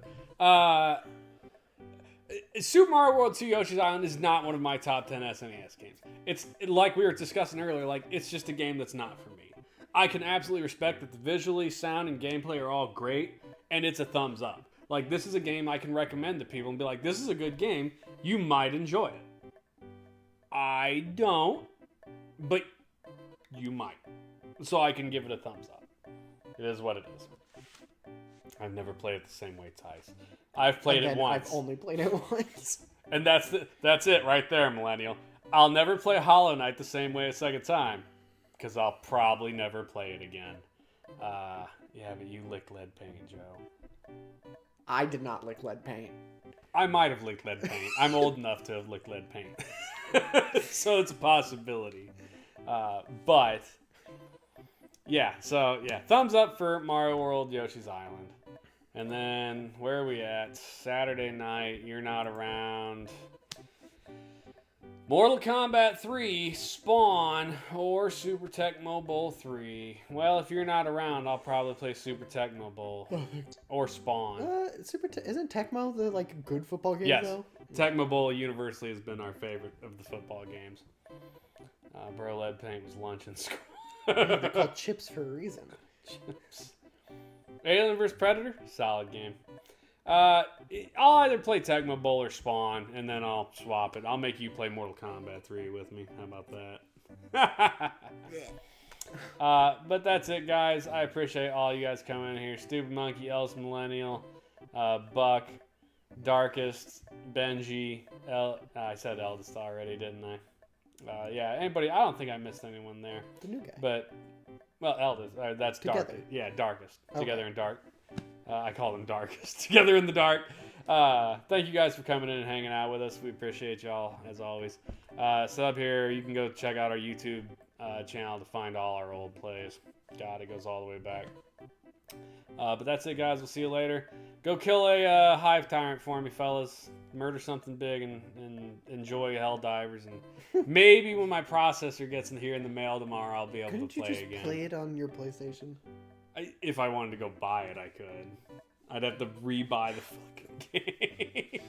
Super Mario World 2 Yoshi's Island is not one of my top 10 SNES games. It's like we were discussing earlier, like it's just a game that's not for me. I can absolutely respect that the visually, sound, and gameplay are all great, and it's a thumbs up. Like, this is a game I can recommend to people and be like, this is a good game. You might enjoy it. I don't, but you might. So I can give it a thumbs up. It is what it is. I've never played it the same way twice. I've played it once. I've only played it once. And that's it right there, Millennial. I'll never play Hollow Knight the same way a second time. Because I'll probably never play it again. Yeah, but you licked lead paint, Joe. I did not lick lead paint. I might have licked lead paint. I'm old enough to have licked lead paint. So it's a possibility. But, yeah, thumbs up for Mario World Yoshi's Island. And then, where are we at? Saturday night, you're not around. Mortal Kombat 3, Spawn, or Super Tecmo Bowl 3. Well, if you're not around, I'll probably play Super Tecmo Bowl. Or Spawn. Isn't Tecmo the, like, good football game, yes. though? Tecmo Bowl universally has been our favorite of the football games. Bro, lead paint was lunch in school. They're called chips for a reason. Chips. Alien vs. Predator? Solid game. I'll either play Tecmo Bowl or Spawn, and then I'll swap it. I'll make you play Mortal Kombat 3 with me. How about that? But that's it, guys. I appreciate all you guys coming in here. Stupid Monkey, Ellis Millennial, Buck, Darkest, Benji, I said Eldest already, didn't I? Yeah, anybody. I don't think I missed anyone there. The new guy. But, well, Eldest. That's Together. Darkest. Yeah, Darkest. Okay. Together and Dark. I call them Darkest. Together in the Dark. Thank you guys for coming in and hanging out with us. We appreciate y'all, as always. So up here, you can go check out our YouTube channel to find all our old plays. God, it goes all the way back. But that's it, guys. We'll see you later. Go kill a hive tyrant for me, fellas. Murder something big and enjoy Helldivers. And maybe when my processor gets in here in the mail tomorrow, I'll be able Couldn't to play you just again. play it on your PlayStation? If I wanted to go buy it, I could. I'd have to re-buy the fucking game.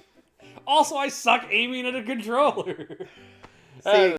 Also, I suck aiming at a controller. See,